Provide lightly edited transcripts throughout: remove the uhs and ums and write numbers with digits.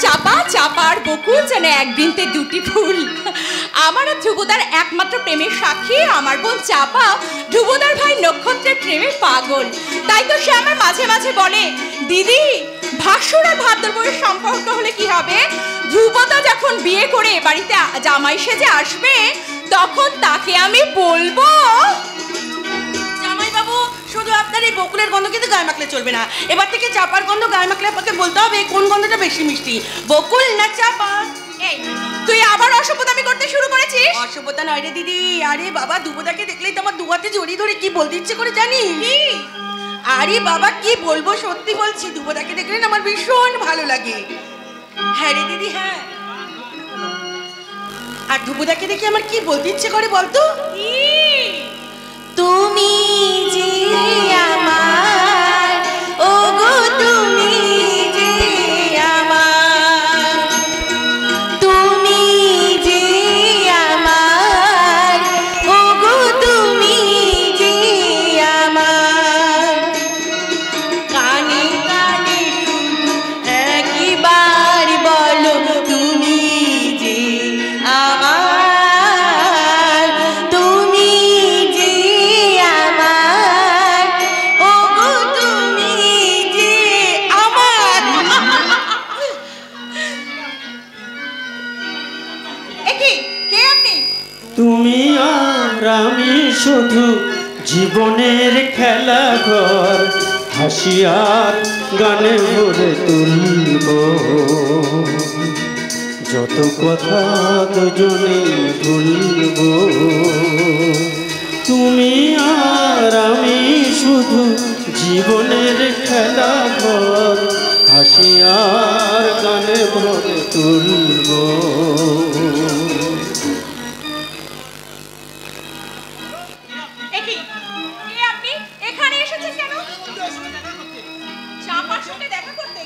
চাপা চাপার বকুল যেন এক বৃন্তে দুটি ফুল। আমার আর ধ্রুবদার একমাত্র প্রেমের সাক্ষী আমার বোন চাপা। ধ্রুবদার ভাই নক্ষত্রের প্রেমের পাগল। তাই তো সে আমার মাঝে মাঝে বলে, দিদি ভাসুর আর ভাদ্র বউয়ের সম্পর্ক হলে কি হবে? ধ্রুবদা যখন বিয়ে করে বাড়িতে জামাই সেজে আসবে তখন তাকে আমি বলবো, জামাই বাবু শুধু আপনার এই বকুলের গন্ধ কিন্তু গায়ে মাখলে চলবে না। এবার থেকে চাপার গন্ধ গায়ে মাখলে আপনাকে বলতে হবে কোন গন্ধটা বেশি মিষ্টি, বকুল না চাপা। এই তুই আবার অসভ্যতামি করতে শুরু করেছিস। অসভ্যতা নয় রে দিদি। আরে বাবা, ধ্রুবদাকে দেখলেই তো আমার দু হাতে জড়িয়ে ধরে কি বলতে ইচ্ছে করে জানি। আরে বাবা কি বলবো, সত্যি বলছি, ধ্রুবদাকে দেখলে আমার ভীষণ ভালো লাগে। হ্যাঁ রে দিদি, হ্যাঁ। আর ধ্রুবদাকে দেখে আমার কি বলতে ইচ্ছে করে বলতো, তুমি যে আমার, ওগো তুমি যে আমার, তুমি যে আমার, ওগো তুমি যে আমার, কানে কানে শুধু একবার বলো তুমি যে আমার, তুমি যে আমার, ওগো তুমি যে আমার। একি কে আপনি? তুমি আর আমি শুধু জীবনের খেলা ঘর, হাসি আর গানে ভরে তুলব যত কথা দুজনে ভুলব। তুমি আর আমি শুধু জীবনের খেলা ঘর, হাসি আর গানে ভরে তুলব। একি কে আপনি? এখানে এসেছেন কেন? চাপার সঙ্গে দেখা করতে?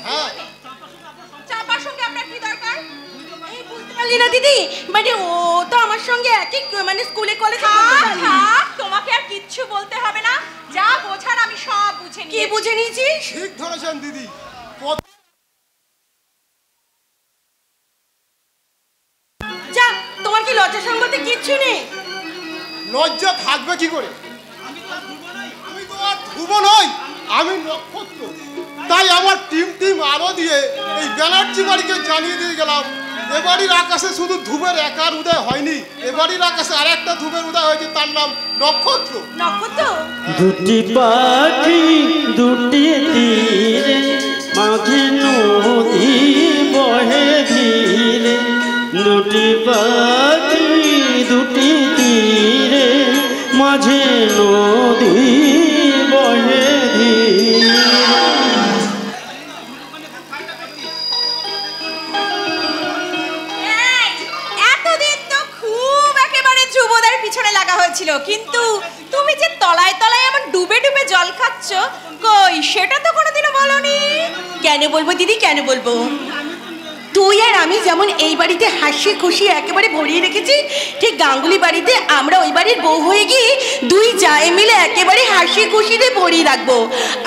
চাপার সঙ্গে আপনার কি দরকার? এই বুঝতে পারলি না দিদি, মানে ও তো আমার সঙ্গে একই মানে স্কুলে কলেজে থাক, তোমাকে আর কিচ্ছু বলতে হবে না। যা বোঝার আমি সব বুঝে নিয়েছি। কি বুঝে নিয়েছিস? ঠিক ধরেছেন দিদি। যা, তোমার কি লজ্জা সম্বন্ধে কিচ্ছু নেই? লজ্জা থাকবে কি করে? আমি তো আর ধ্রুব নই, আমি নক্ষত্র। তাই আমার টিম আলো দিয়ে এই ব্যানার্জি বাড়িকে জানিয়ে দিয়ে গেলাম, এবাড়ির আকাশে শুধু ধ্রুবের একার উদয় হয়নি, এবাড়ির আকাশে আর একটা ধ্রুবের উদয় হয়েছে, তার নাম নক্ষত্র। নক্ষত্র? দুটি পাখি দুটি তীরে, মাঝে নদী বহে ধীরে। দুটি পাখি দুটি তীরে, মাঝে নদী বহে ধীরে। এতদিন তো খুব একেবারে ধ্রুবদার পিছনে লাগা হয়েছিল, কিন্তু তুমি যে তলায় তলায় আমার ডুবে ডুবে জল খাচ্ছ, কই সেটা তো কোনোদিনও বলনি। কেন বলবো দিদি, কেন বলবো? তুই আর আমি যেমন এই বাড়িতে হাসি খুশি একেবারে ভরিয়ে রেখেছি, ঠিক গাঙ্গুলি বাড়িতে আমরা ওই বাড়ির বউ হয়ে গিয়ে দুই জায়ে মিলে একেবারে হাসি খুশিতে ভরিয়ে রাখবো।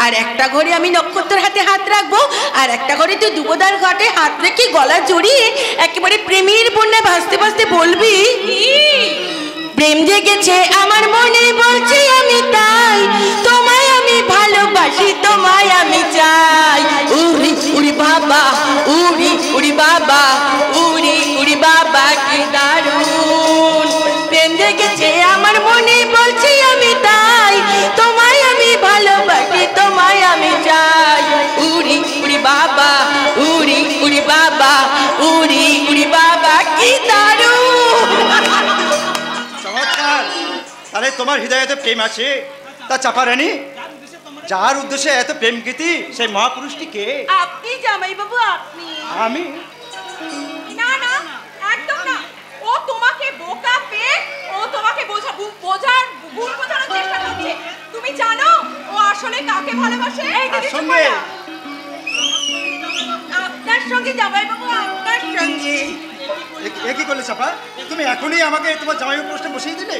আর একটা ঘরে আমি নক্ষত্রের হাতে হাত রাখবো, আর একটা ঘরে তুই দুপদার ঘাটে হাত রেখে গলা জড়িয়ে একেবারে প্রেমের বন্যায় ভাসতে ভাসতে বলবি, প্রেম জেগেছে আমার মনে বলছি আমি তাই, তোমায় আমি ভালোবাসি, তোমায় আমি চাই। উড়ি উড়ি বাবা, উড়ি উড়ি বাবা, উড়ি উড়ি বাবা কি দারুণ, প্রেম জেগেছে আমার মনে বলছি আমি তাই, তোমায় আমি ভালোবাসি, তোমায় আমি চাই। উড়ি উড়ি বাবা, উড়ি উড়ি বাবা, উড়ি উড়ি বাবা কি দারুণ। চমৎকার। তাহলে তোমার হৃদয়তে প্রেম আছে। তা চাপা রানী, যার উদ্দেশ্যে এত প্রেম গীতি, সেই মহাপুরুষটি কে? আপনি জামাই বাবু, আপনি। আমি? না না, একদম না। ও তোমাকে বোকা পেয়ে ও তোমাকে ভুল বোঝানোর চেষ্টা করছে। তুমি জানো ও আসলে কাকে ভালোবাসে? এই দিদি সঙ্গে আপনার সঙ্গে জামাই বাবু, আপনার সঙ্গে। এ কি করলে চাপা? তুমি এখনই আমাকে তোমার জামাই প্রশ্ন বসিয়ে দিলে?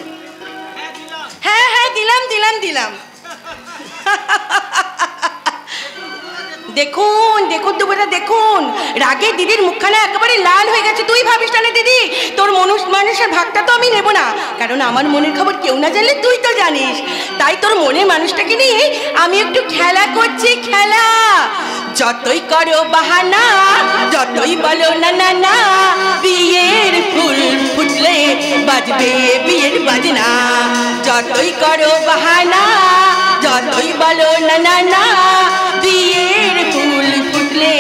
হ্যাঁ হ্যাঁ, দিলাম দিলাম দিলাম। দেখুন দেখুন দুবেটা দেখুন, রাগে দিদির মুখখানা একেবারে লাল হয়ে গেছে। তুই ভাবিস না দিদি, তোর মানুষের ভাগটা তো আমি নেব না, কারণ আমার মনের খবর কেউ না জানলে তুই তো জানিস। তাই তোর মনের মানুষটাকে নিয়ে আমি একটু খেলা করছি, খেলা। যতই করো বাহানা, যতই বলো না না না, বিয়ের ফুল ফুটলে বাজবে বিয়ের বাজনা। যতই করো বাহানা, যতই বলো না না না, বিয়ের ফুল ফুটলে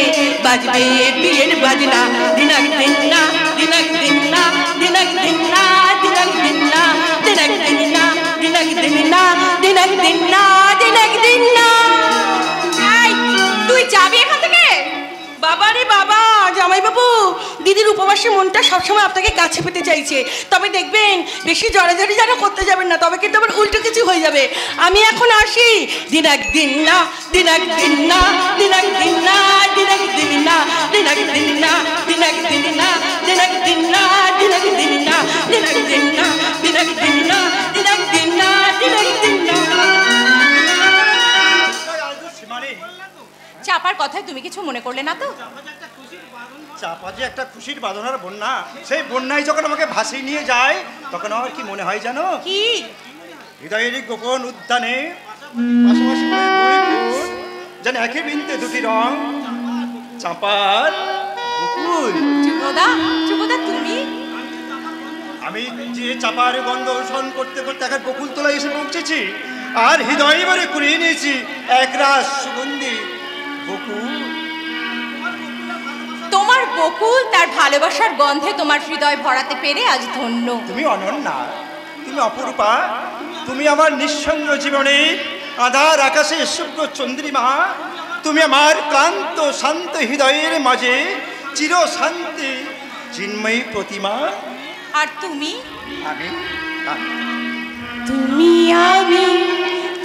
বাজবে বিয়ের বাজনা। দিনাক দিন না, দিনাক দিন না, দিনাক দিন না, দিনাক দিন না, দিনাক দিন না, দিনাক দিন না, দিনাক দিন না, দিনাক দিন না। এই, তুই যাবি এখান থেকে? বাবা রে বাবা, জামাইবাবু, দিদির উপবাসী মনটা সবসময় আপনাকে কাছে পেতে চাইছে। তবে দেখবেন বেশি জড়াজড়ি যেন করতে যাবেন না, তবে কিন্তু আবার উল্টো কিছু হয়ে যাবে। আমি এখন আসি। দিনাক দিন না, দিনাক দিন না, দিনাক দিন না, দিনাক দিন না, দিনাক দিন না, দিনাক দিন না, দিনাক দিন না, দিনাক দিন না, দিনাক দিন না, দিনাক দিন না, দিনাক দিন না, দিনাক দিন না। চাপার কথায় তুমি কিছু মনে করলে না তো? চাপা যে একটা খুশির বাঁধনার বন্যা, সেই বন্যায় যখন আমাকে ভাসিয়ে নিয়ে যায় তখন আমার কি মনে হয় জানো? কি? হৃদয়ের গোপন উদ্যানে পাশাপাশি দুই ফুল, যেন একই বৃন্তে দুটি রং, চাপার বকুল। যুবদা তুমি? আমি যে চাপার গন্ধ শোষণ করতে করতে এখন বকুল তলায় এসে পৌঁছেছি, আর হৃদয় ভরে কুড়িয়ে নিয়েছি একরাশ সুগন্ধি বকুল। তোমার বকুল তার ভালোবাসার গন্ধে তোমার হৃদয় ভরাতে পেরে আজ ধন্য। তুমি অনন্যা, তুমি অপরূপা, তুমি আমার নিঃসঙ্গ জীবনে আধার আকাশে শুভ্র চন্দ্রিমা। তুমি আমার ক্লান্ত শান্ত হৃদয়ের মাঝে চির শান্তি চিন্ময়ী প্রতিমা। আর তুমি? আমি তুমি আমি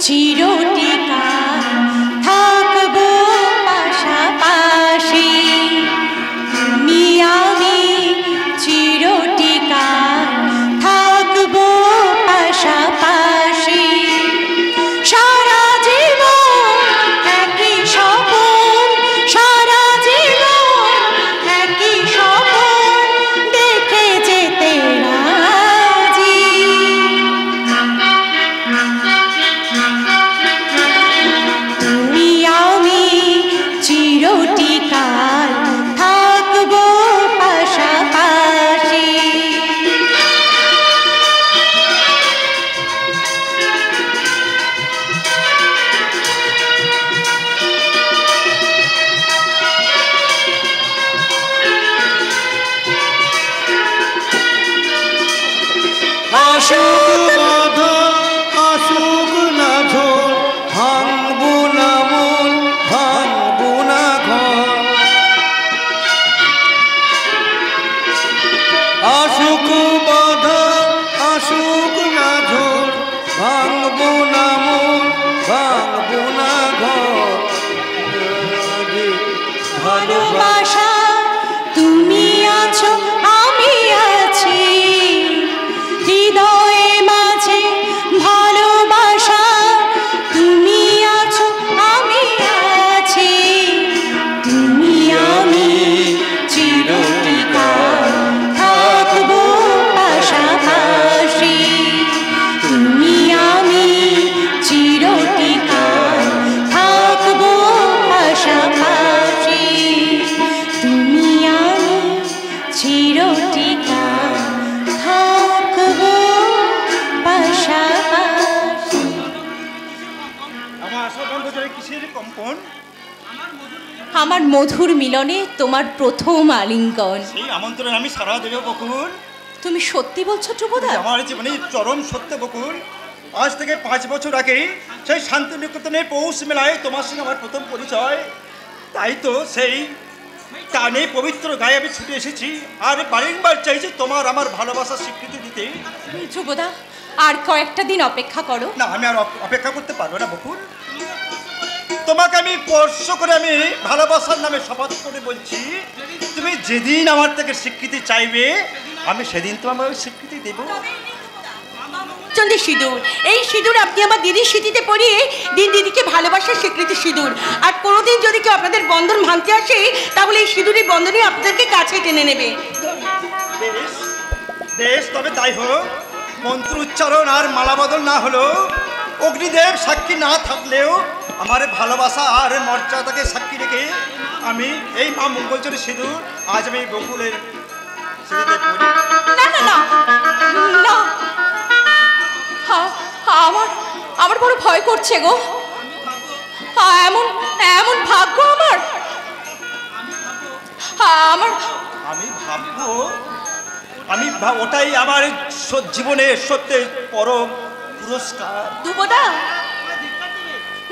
চিরটিকা থাকবো পাশাপাশি। তুমি আমি চিরটিকা থাকবো পাশাপাশি। সারা জীবন একই স্বপন, সারা জীবন একই স্বপন দেখে যেতে রাজি। তুমি আমি চিরটিকাল থাকবো পাশাপাশি। আসুক বাধা, আসুক না ঝোল, ভাঙবো না মন, ভাঙবো না ঘর। আসুক বাধা, আসুক না ঝোল, ভাঙবো না মন, ভাঙবো না ঘর। ভালোবাসা তুমি আছো, আমি আছি হৃদয়ে মাঝে। ভালোবাসা তুমি আছো, আমি আছি। তুমি আমি চিরটিকাল থাকবো পাশাপাশি। তুমি আমি চিরটিকাল থাকবো পাশাপাশি। তুমি আমি চিরটিকাল থাকবো পাশাপাশি। আমার আশা বন্ধ করে কিসের কম্পন? আমার মধুর মিলনে তোমার প্রথম আলিঙ্গন। সেই আমন্ত্রণে আমি সারা দেব বকুল। তুমি সত্যি বলছো ধ্রুবদা? আমার জীবনে চরম সত্য বকুল। আজ থেকে 5 বছর আগে সেই শান্তিনিকেতনে পৌষ মেলায় তোমার সঙ্গে আমার প্রথম পরিচয়। তাই তো সেই টানে পবিত্র গায়ে আমি ছুটে এসেছি, আর বারংবার চাইছি তোমার আমার ভালোবাসার স্বীকৃতি দিতে। ধ্রুবদা, আর কয়েকটা দিন অপেক্ষা করো। না, আমি আর অপেক্ষা করতে পারবো না বকুল। তোমাকে আমি স্পর্শ করে আমি ভালোবাসার নামে শপথ করে বলছি, তুমি যেদিন আমার থেকে স্বীকৃতি চাইবে আমি সেদিন তোমার স্বীকৃতি দেবো। রূপচন্দ্রের সিঁদুর। এই সিঁদুর আপনি আমার দিদির স্মৃতিতে পরিয়ে দিন দিদিকে ভালোবাসার স্বীকৃতি সিঁদুর। আর কোনোদিন যদি কেউ আপনাদের বন্ধন ভাঙতে আসে তাহলে এই সিঁদুরের বন্ধনই আপনাদেরকে কাছে টেনে নেবে। বেশ বেশ, তবে তাই হোক। মন্ত্র উচ্চারণ আর মালাবদল না হলো, অগ্নিদেব সাক্ষী না থাকলেও আমার ভালোবাসা আর মর্যাদাকে সাক্ষী রেখে আমি এই মা মঙ্গলচরী সিঁদুর আজ আমি বকুলের সিঁদুরে পরি। না না না না, আমার আমার বড় ভয় করছে গো। এমন এমন ভাগ্য আমার। আমার আমি ওটাই আমার জীবনের সত্যি পরম পুরস্কার। দুবদা,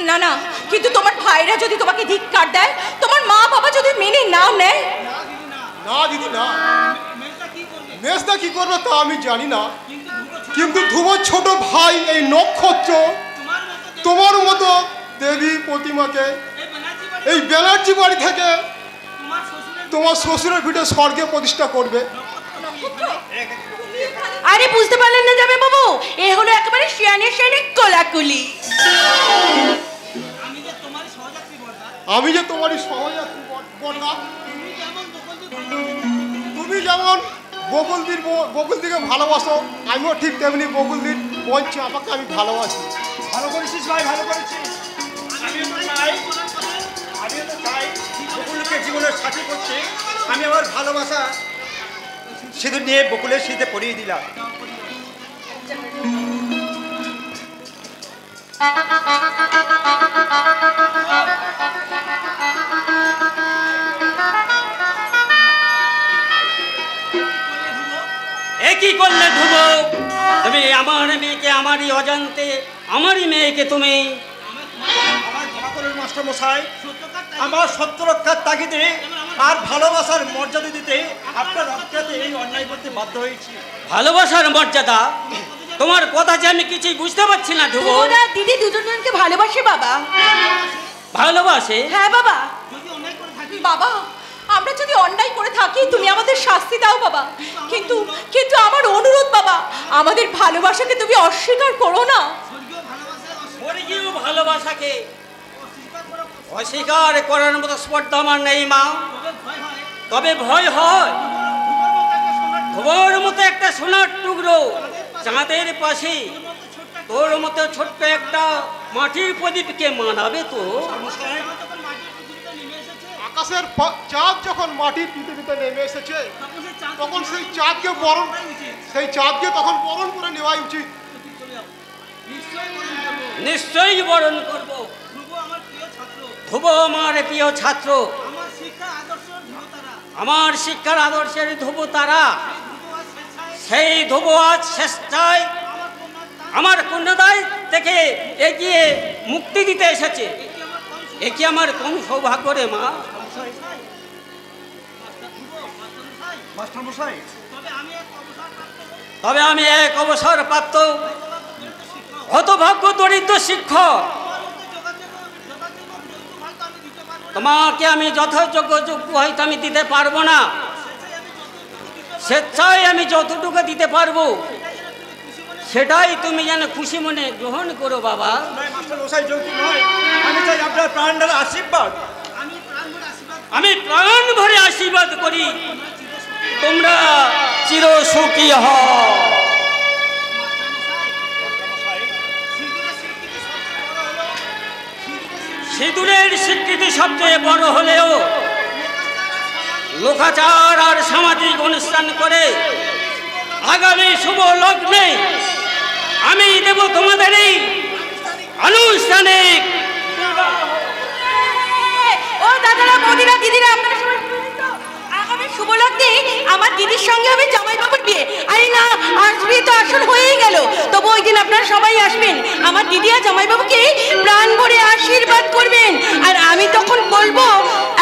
না না, কিন্তু তোমার ভাইরা যদি তোমাকে ধিক্কার দেয়, তোমার মা বাবা যদি মেনে নাও নেয়। না দিদি না, মেজদা কি করবে তা আমি জানি না, কিন্তু ধ্রুবর ছোট ভাই এই নক্ষত্র তোমার মতো দেবী প্রতিমাকে এই ব্যানার্জি বাড়ি থেকে তোমার শ্বশুরের ভিটে স্বর্গে প্রতিষ্ঠা করবে। আরে বুঝতে পারলেন না যাবে বাবু, এ হলো একেবারে শিয়ানে শিয়ানে কোলাকুলি। আমি যে তোমারই সহযাত্রী বটনা, তুমি যেমন বকুলদিকে ভালোবাসো, আমিও ঠিক তেমনি বকুলদির বোন চাপাকে আমি ভালোবাসি। ভালো করেছিস ভাই, ভালো করেছিস। আমিও তো চাই বকুলকে জীবনের সাথী করতে আমি আমার ভালোবাসা সিঁদুর নিয়ে বকুলের শীতে পরিয়ে দিলাম। কি করলে ধ্রুব? তুমি আমার মেয়েকে আমারই অজান্তে আমারই মেয়েকে তুমি মাস্টার মশাই, আমার সত্য রক্ষার তাগিদে আর ভালোবাসার মর্যাদা দিতে আপনার রক্ষাতে এই অন্যায় করতে বাধ্য হয়েছি। ভালোবাসার মর্যাদা? তোমার কথা যে আমি কিছুই বুঝতে পারছি না ধ্রুব। ওরা দিদি দুজনকে ভালোবাসে বাবা। ভালোবাসে? হ্যাঁ বাবা। বাবা, আমরা যদি অন্যায় করে থাকি তুমি আমাদের শাস্তি দাও বাবা, কিন্তু কিন্তু আমার অনুরোধ বাবা, আমাদের ভালোবাসাকে তুমি অস্বীকার করো না। ভালোবাসাকে অস্বীকার করার মতো স্পর্ধা আমার নেই মা, তবে ভয় হয়। তোমার মতো একটা সোনার টুকরো চাঁদের পাশে তোর মতো ছোট্ট একটা মাটির প্রদীপকে মানাবে তো? আকাশের চাঁদ যখন মাটির পৃথিবীতে নেমে এসেছে তখন সেই চাঁদকে তখন বরণ করে নেওয়াই উচিত। নিশ্চয়ই বরণ করব। ধ্রুব আমার প্রিয় ছাত্র, আমার শিক্ষার আদর্শের ধ্রুব তারা। সেই ধ্রুব আজ চেষ্টায় আমার কন্যাদায় থেকে এগিয়ে মুক্তি দিতে এসেছে। এ কি আমার কম সৌভাগ্য রে মা? তবে আমি এক অবসরপ্রাপ্ত হতভাগ্য দরিদ্র শিক্ষক। তোমাকে আমি যথাযোগ্য যোগ্য হয়তো আমি দিতে পারবো না, স্বেচ্ছায় আমি যতটুকু দিতে পারবো সেটাই তুমি যেন খুশি মনে গ্রহণ করো বাবা। আমি চাই আপনার প্রাণের আশীর্বাদ। আমি প্রাণ ভরে আশীর্বাদ করি তোমরা চির সুখী হও। সিঁদুরের স্বীকৃতি সবচেয়ে বড় হলেও লোকাচার আর সামাজিক অনুষ্ঠান করে আগামী শুভ লগ্নে আমি দেব তোমাদের এই আনুষ্ঠানিক। ও দাদারা, বৌদিরা, দিদিরা, আপনারা সবাই শুনলেন তো? আগামী শুভ লগ্নে আমার দিদির সঙ্গে হবে জামাইবাবুর বিয়ে। আরে না, আসবে তো আসল হয়েই গেল, তবু ওই দিন আপনারা সবাই আসবেন, আমার দিদি আর জামাইবাবুকে প্রাণ ভরে আশীর্বাদ করবেন। আর আমি তখন বলবো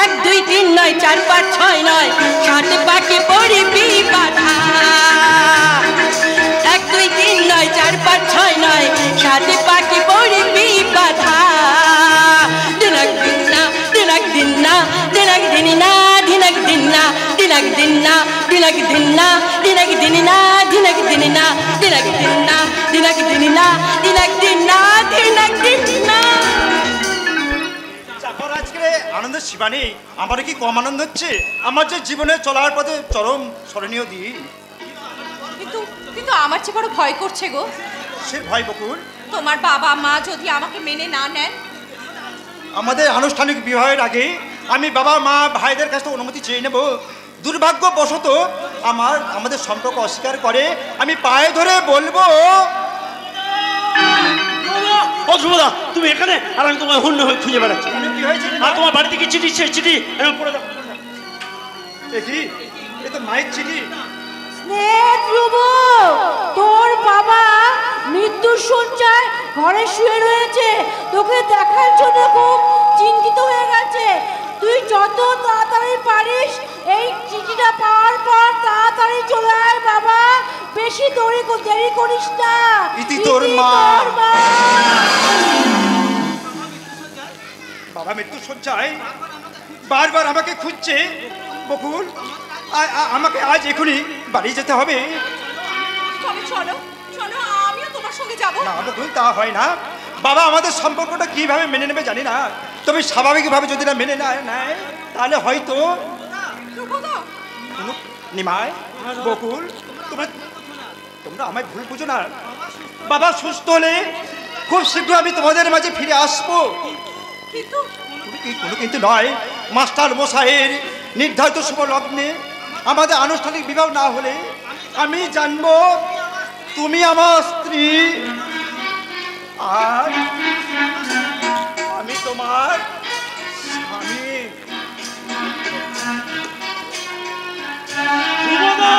1 2 3 নয় 4 5 6 নয়, 7 পাকে পড়বি বাধা। 1 2 3 নয় 4 5 6 নয়, 7 পাকে পড়বি বাধা। দিনাক দিনা দিনাক দিনা দিনাক দিনা দিনাক দিনা দিনাক দিনা দিনাক দিনা দিনাক দিনা দিনাক দিনা দিনাক দিনা দিনাক দিনা একদিন না, দিন একদিন না। চাপার আজকে আনন্দের সীমা নেই। আমারও কি কম আনন্দ হচ্ছে? আমার যে জীবনে চলার পথে চরম স্মরণীয় দিন। কিন্তু কিন্তু আমার চেয়ে বড় ভয় করছে গো। সে ভয় বকুল? তোমার বাবা মা যদি আমাকে মেনে না নেন? আমাদের আনুষ্ঠানিক বিবাহের আগে আমি বাবা মা ভাইদের কাছ থেকে অনুমতি চেয়ে নেব। দুর্ভাগ্যবশত আমাদের সম্পর্ক অস্বীকার করে, আমি পায়ে ধরে বলবো। ও ধ্রুবদা, তুমি এখানে আর আমি তোমার হন্য হয়ে খুঁজে বেড়াচ্ছি। কি হয়েছে? আর তোমার বাড়ি থেকে চিঠি, সেই চিঠি এরকম পড়ে দাও। দেখি, এ তো মায়ের চিঠি। ধ্রুব, তোর বাবা মৃত্যুর শয্যায় ঘরে শুয়ে রয়েছে, তোকে দেখার জন্য খুব চিন্তিত হয়ে গেছে। তুই যত তাড়াতাড়ি পারিস এই চিঠিটা পাওয়ার পর তাড়াতাড়ি চলে আয় বাবা, বেশি দেরি করিস না। ইতি তোর মা। বাবা মৃত্যু শয্যায় বারবার আমাকে খুঁজছে। বকুল, আমাকে আজ এখনই বাড়ি যেতে হবে। তবে চলো চলো, আমিও তোমার সঙ্গে যাবো। না বকুল, তা হয় না। বাবা আমাদের সম্পর্কটা কিভাবে মেনে নেবে জানি না, তবে স্বাভাবিকভাবে যদি না মেনে নেয় তাহলে হয়তো নিমাই, বকুল, তোমরা আমায় ভুল বুঝো না। বাবা সুস্থ হলে খুব শীঘ্র আমি তোমাদের মাঝে ফিরে আসবো। কিন্তু কোনো কিন্তু নয়। মাস্টার মশাইয়ের নির্ধারিত শুভ লগ্নে আমাদের আনুষ্ঠানিক বিবাহ না হলে আমি জানবো তুমি আমার স্ত্রী আর আমি তোমার স্বামী। ধ্রুবদা!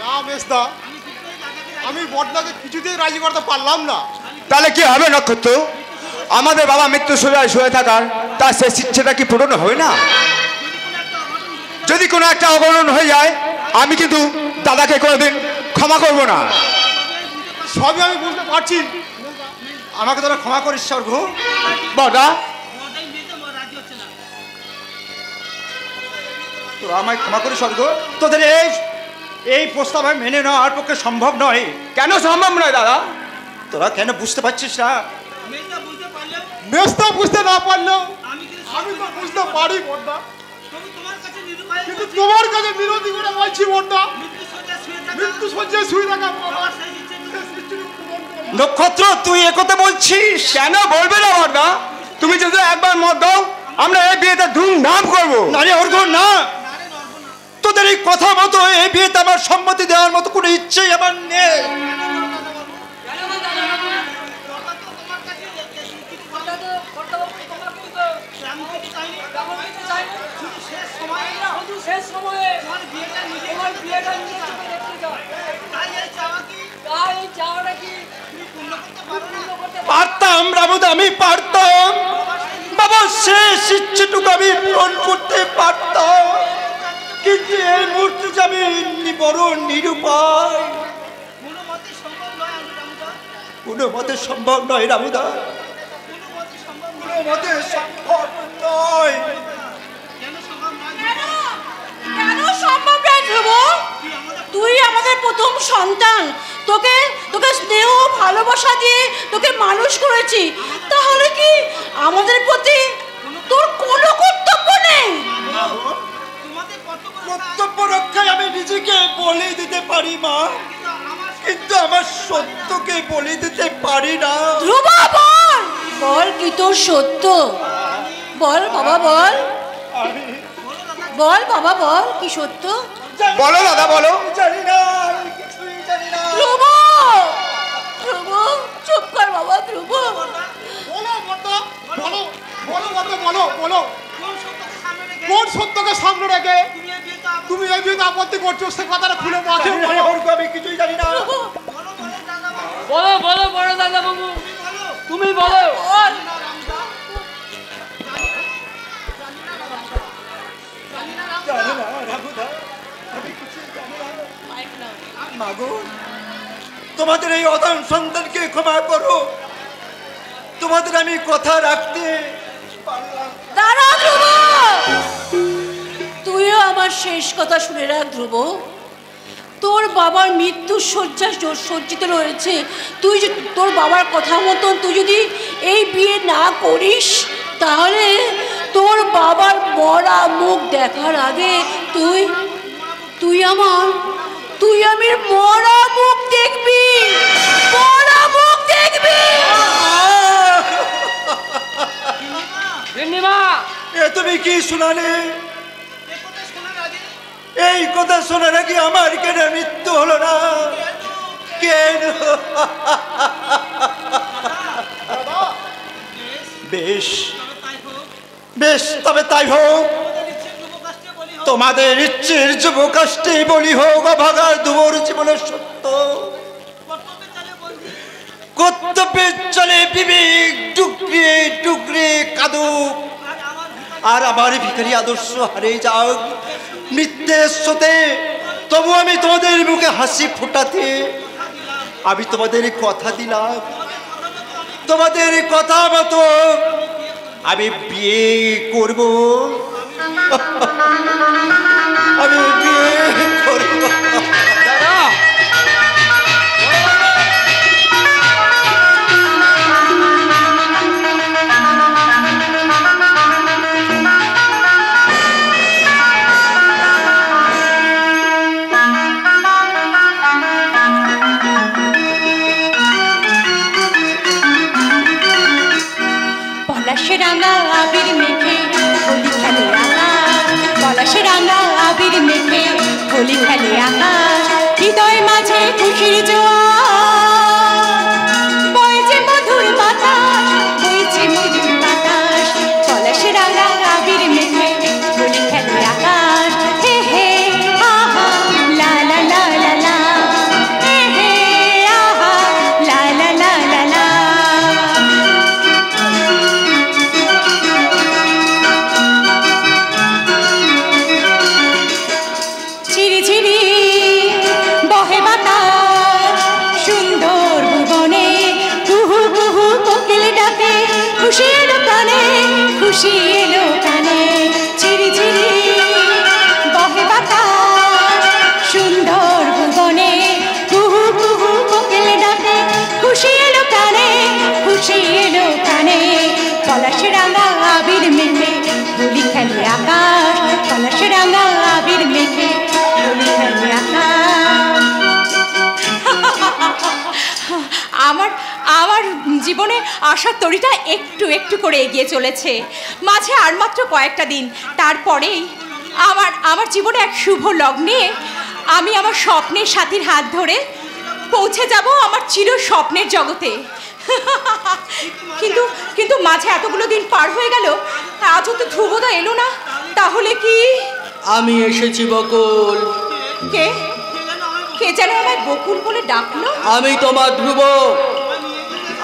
না মেজদা, আমি বড়দাকে কিছুতেই রাজি করতে পারলাম না। তাহলে কি হবে নক্ষত্র? আমাদের বাবা মৃত্যু শয্যায় শুয়ে থাকার তার সেই ইচ্ছেটা কি পূরণ হবে না? যদি কোনো একটা অবরণ হয়ে যায় আমি কিন্তু দাদাকে কোনোদিন ক্ষমা করব না। সবই আমি বুঝতে পারছি। আমাকে তোরা ক্ষমা করিস স্বর্গ। বড়দা, তোরা আমায় ক্ষমা করিস স্বর্গ। তোদের এই প্রস্তাব আমি মেনে নেওয়ার পক্ষে সম্ভব নয়। কেন সম্ভব নয় দাদা? তোরা কেন বুঝতে পারছিস না? মেজদা বুঝতে না পারলেও আমি তো বুঝতে পারি বড়দা। কিন্তু তোমার কাছে বিরোধী করে বলছি বড়দা, মৃত্যু শয্যায় শুয়ে থাকা বাবার শেষ ইচ্ছেটুকু পূরণ করো। নক্ষত্র, তুই একথা বলছিস? কেন বলবে না বড়দা? তুমি যদি একবার মত দাও আমরা এই বিয়েতে ধুমধাম করবো। না রে অর্ঘ, না। তোদের এই কথা মতো এই বিয়েতে আমার সম্মতি দেওয়ার মতো কোনো ইচ্ছেই আমার নেই। পারতাম রামুদা, আমি পারতাম। বাবা শেষ ইচ্ছেটুকু আমি পূরণ করতে পারতাম, কিন্তু এই মুহূর্তে যে আমি বড় নিরুপায়। কোনো মতে সম্ভব নয় রামুদা, কোনো মতে সম্ভব নয়। কেন সম্ভব নয় ধ্রুব? তুই আমাদের প্রথম সন্তান, তোকে তোকে স্নেহ ভালোবাসা দিয়ে তোকে মানুষ করেছি, তাহলে কি আমাদের প্রতি তোর কোনো কর্তব্য নেই? কর্তব্য রক্ষায় আমি নিজেকে বলি দিতে পারি মা, কিন্তু আমার সত্যকে বলি দিতে পারি না। ধ্রুব, বল বল কি তোর সত্য? বল বাবা, বল বল বাবা, বল কি সত্য? বলো দাদা, বলো। জানি না, আমি কিছুই জানি না। ধ্রুব, ধ্রুব চুপ কর বাবা, ধ্রুব। বলো বড়দা, বলো বলো বড়দা, বলো বলো কোন সত্যকে সামনে রেখে তুমি এই বিয়েতে আপত্তি করছো, সে কথাটা খুলে মাকে জানি না, বলো। অর্ঘ, আমি কিছুই জানি না। বলো বলো বড় দাদা বাবু, তুমি বলো। বল। জানি না রামুদা, আমি কিছুই জানি না। মাগো, তোমাদের এই অদান সন্তানকে ক্ষমা করো। তোমাদের আমি কথা রাখতে পারলাম। দাঁড়া ধ্রুব, তুইও আমার শেষ কথা শুনে রাখ ধ্রুব। তোর বাবার মৃত্যুর শয্যা সজ্জিত রয়েছে। তুই তোর বাবার কথা মতন তুই যদি এই বিয়ে না করিস, তাহলে তোর বাবার মরা মুখ দেখার আগে তুই আমি মরা মুখ দেখবি, মরা মুখ দেখবি। এ তুমি কি শোনালে? এই কথা শোনার আগে আমার কেন মৃত্যু হলো না? কেন? বেশ বেশ, তবে তাই হোক। তোমাদের ইচ্ছের যুব কষ্টে বলি হোক অভাগার দুবর জীবনের সত্য। কর্তব্যের চলে বিবেক টুকরে টুকরে কাঁদুক, আর আমার ভিখারি আদর্শ হারে যাক মৃত্যুর স্রোতে। তবু আমি তোমাদের মুখে হাসি ফোটাতে আমি তোমাদের কথা দিলাম, তোমাদের কথা মতো আমি বিয়ে করব। আমি বিয়ে করব। পলাশে রাঙা আবির মেখে হোলি খেলে আকাশ, পলাশে রাঙা আবির মেখে হোলি খেলে আকাশ, হৃদয় মাঝে খুশির জোয়ার বইছে মধুর বাতাস, বইছে মধুর বাতাস। পলাশে রাঙা আবির মেখে হোলি খেলে আকাশ, হে হে আহা লা লা লা লা লা, হে হে আহা লা লা লা লা লা। ঝিরি ঝিরি বহে বাতাস সুন্দর ভুবনে, কুহু কুহু কোকিল ডাকে খুশি এলো প্রাণে, খুশি এলো প্রাণে। ঝিরি ঝিরি বহে বাতাস সুন্দর ভুবনে, কুহু কুহু কোকিল ডাকে খুশি এলো প্রাণে, খুশি এলো প্রাণে। পলাশ রাঙা আবির মেখে হোলি খেলে আকাশ, পলাশ রাঙা আবির মেখে হোলি খেলে আকাশ। আমার আমার জীবনে আশার তরিটা একটু একটু করে এগিয়ে চলেছে। মাঝে আর মাত্র কয়েকটা দিন, তারপরেই আমার জীবনে এক শুভ লগ্নে আমি আমার স্বপ্নের সাথীর হাত ধরে পৌঁছে যাব আমার চির স্বপ্নের জগতে। কিন্তু কিন্তু মাঝে এতগুলো দিন পার হয়ে গেল, আজও তো ধ্রুবদা এলো না। তাহলে কি? আমি এসেছি বকুল। কে কে যেন আমায় বকুল বলে ডাকলো? আমি তোমার ধ্রুব,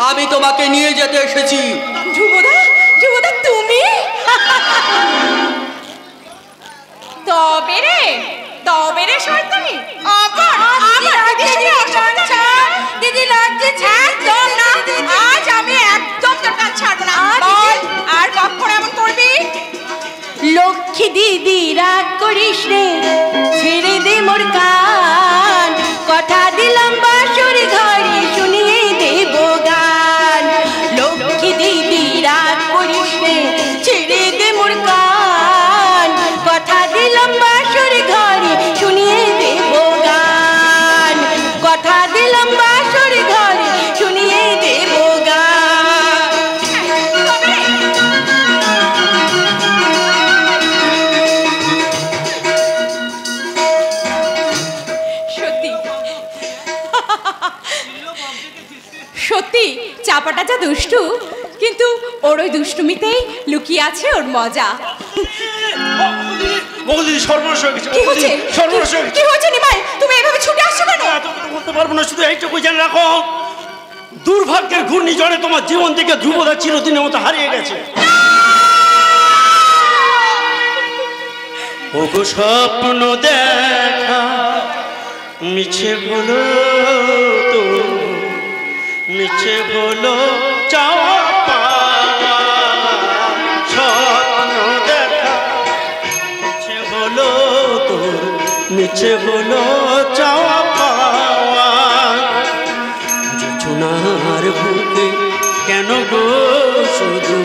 আমি তোমাকে নিয়ে যেতে এসেছি। ধ্রুবদা, ধ্রুবদা তুমি? তবে রে শয়তানি, দিদি লাগছে একদম না। আজ আমি একদম তোর কাজ ছাড়বো না। বল, আর কখন এমন করবি? লক্ষ্মী দিদি রাগ করিস রে, ছেড়ে দে মোর কান, কথা দিলাম বাসর ঘরে শুনিয়ে দেব গান। লক্ষ্মী দিদি রাগ করিস রে, ছেড়ে দে মোর কান, কথা দিলাম বাসর ঘরে শুনিয়ে দেব গান, কথা দিলাম বাসর ঘরে শুনিয়ে দেব গান। সত্যি সত্যি চাপাটা যা দুষ্টু, কিন্তু ওর ওই দুষ্টুমিতেই লুকিয়ে আছে ওর মজা। বকুলদিদি সর্বনাশ হয়ে গেছে। কি হচ্ছে? সর্বনাশ হয়ে গেছে। কি হচ্ছে নিমাই? তুমি এভাবে ছুটে আসছো কেন? এত কথা বলতে পারবো না, শুধু এইটুকু জেনে রাখো, দুর্ভাগ্যের ঘূর্ণিঝড়ে তোমার জীবন থেকে ধ্রুবদা চিরদিনের মতো হারিয়ে গেছে। ওগো স্বপ্ন দেখা মিছে বলো তো মিছে হলো চাওয়া পাওয়া স্বপ্ন দেখা মিছে হলো তোর মিছে হলো চাওয়া পাওয়া যোজনার বুকে কেন গো শুধু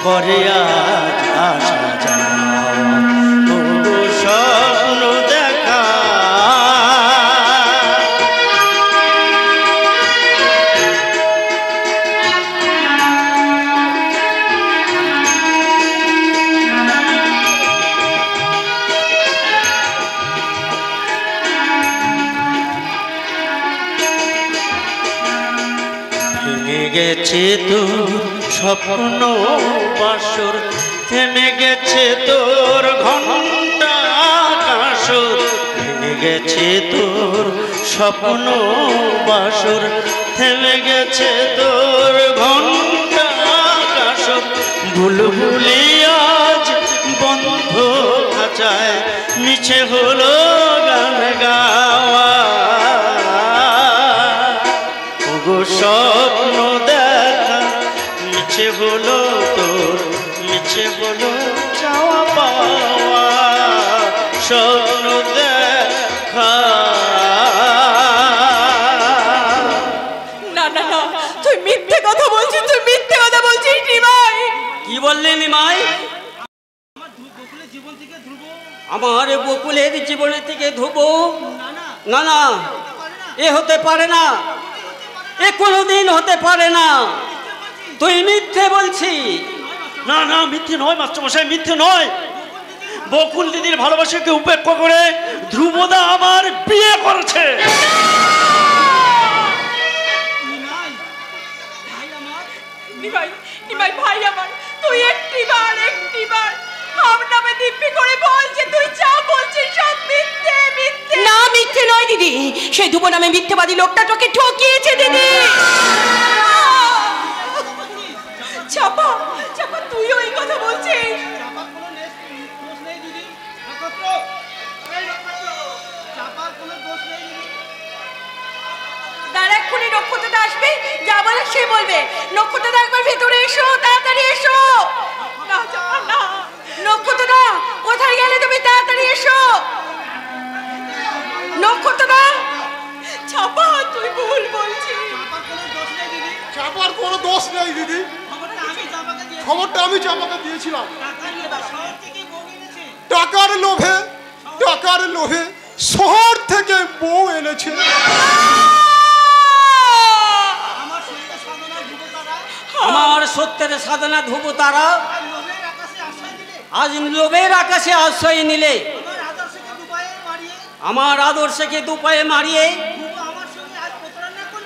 করে আজ আসা যাওয়া ও গো স্বপ্ন দেখা ভেঙে গেছে তোর স্বপ্ন বাসর থেমে গেছে তোর ঘন্টা কাসর ভেঙে গেছে তোর স্বপ্ন বাসর থেমে গেছে তোর ঘন্টা কাসর বুলবুলি আজ বন্ধ খাঁচায় মিছে হলো গান গাওয়া ওগো স্বপ্ন দেখা মিছে হলো তোর মিছে হলো চাওয়া পাওয়া স্বপ্ন দেখা না না না, তুই মিথ্যে কথা বলছিস, তুই মিথ্যে কথা বলছিস নিমাই। কি বললি নিমাই? আমার বকুলের জীবনের থেকে ধুব? না না, এ হতে পারে না, এ কোনোদিন হতে পারে না। তুই মিথ্যে বলছিস। না না, মিথ্যে নয় মাস্টারমশাই, মিথ্যে নয়। বকুল দিদির ভালোবাসাকে উপেক্ষা করে ধ্রুবদা আমার বিয়ে করেছে। নিমাই, নিমাই ভাই আমার, তুই একটিবার আমার নামে দিব্যি করে বল যে তুই যা বলছিস সব মিথ্যে মিথ্যে। না, মিথ্যে নয় দিদি, সেই ধুবো নামে মিথ্যেবাদী লোকটা তোকে ঠকিয়েছে দিদি। চাপা, চাপা তুই ওই কথা বলছিস? তার এক্ষুনি নক্ষত্রদা আসবে, যা বলে সে বলবে। নক্ষত্রদা একবার ভেতরে এসো, তাড়াতাড়ি এসো। না চাপা না। নক্ষত্রদা কোথায় গেলে তুমি? তাড়াতাড়ি এসো নক্ষত্রদা। চাপা তুই ভুল বলছিস। চাপার কোনো দোষ নেই দিদি, খবরটা আমি চাপাকে দিয়েছিলাম। টাকার লোভে শহর থেকে বউ এনেছে। আমার সত্যের সাধনা ধুব তারা আজ লোভের আকাশে আশ্রয় নিলে, আমার আদর্শকে দুপায়ে মারিয়ে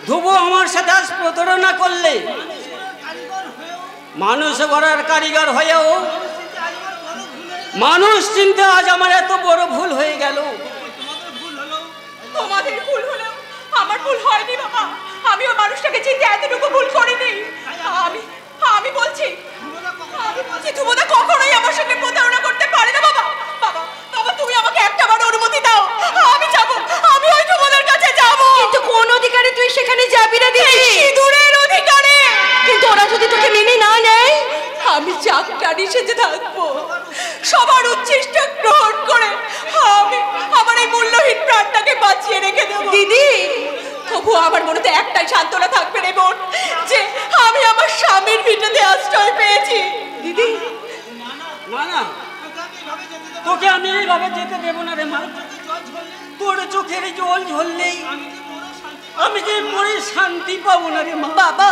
ধুব আমার সাথে আজ প্রতারণা করলে। মানুষ গড়ার কারিগর হয়েও মানুষ চিনতে আজ আমার এত বড় ভুল হয়ে গেল। তোমাদের ভুল হলেও আমার ভুল হয়নি বাবা। আমিও মানুষটাকে চিনতে এতটুকু ভুল করিনি। আমি বলছি ধ্রুবদা কখনোই আমার সঙ্গে প্রতারণা করতে পারে না বাবা। বাবা বাবা তুমি আমাকে একটাবার অনুমতি দাও, আমি যাবো, আমি ওই ধ্রুবদার কাছে যাবো। কিন্তু কোন অধিকারে তুই সেখানে যাবি না দিদি? সিঁদুরের অধিকারে। কিন্তু ওরা যদি তোকে মেনে না নেয়? আমি চাকরানি সেজে থাকবো, সবার উচ্ছিষ্ট গ্রহণ করে আমি আমার এই মূল্যহীন প্রাণটাকে বাঁচিয়ে রেখে দেবো। দিদি তবু আমার মনে তো একটাই সান্ত্বনা থাকবে রে বোন, যে আমি আমার স্বামীর ভিটেতে আশ্রয় পেয়েছি। দিদি না না, তোকে আমি এইভাবে যেতে দেবো না রে মা। তোর চোখের জল ঝরলেই আমি যে মনে শান্তি পাবো না রে মা। বাবা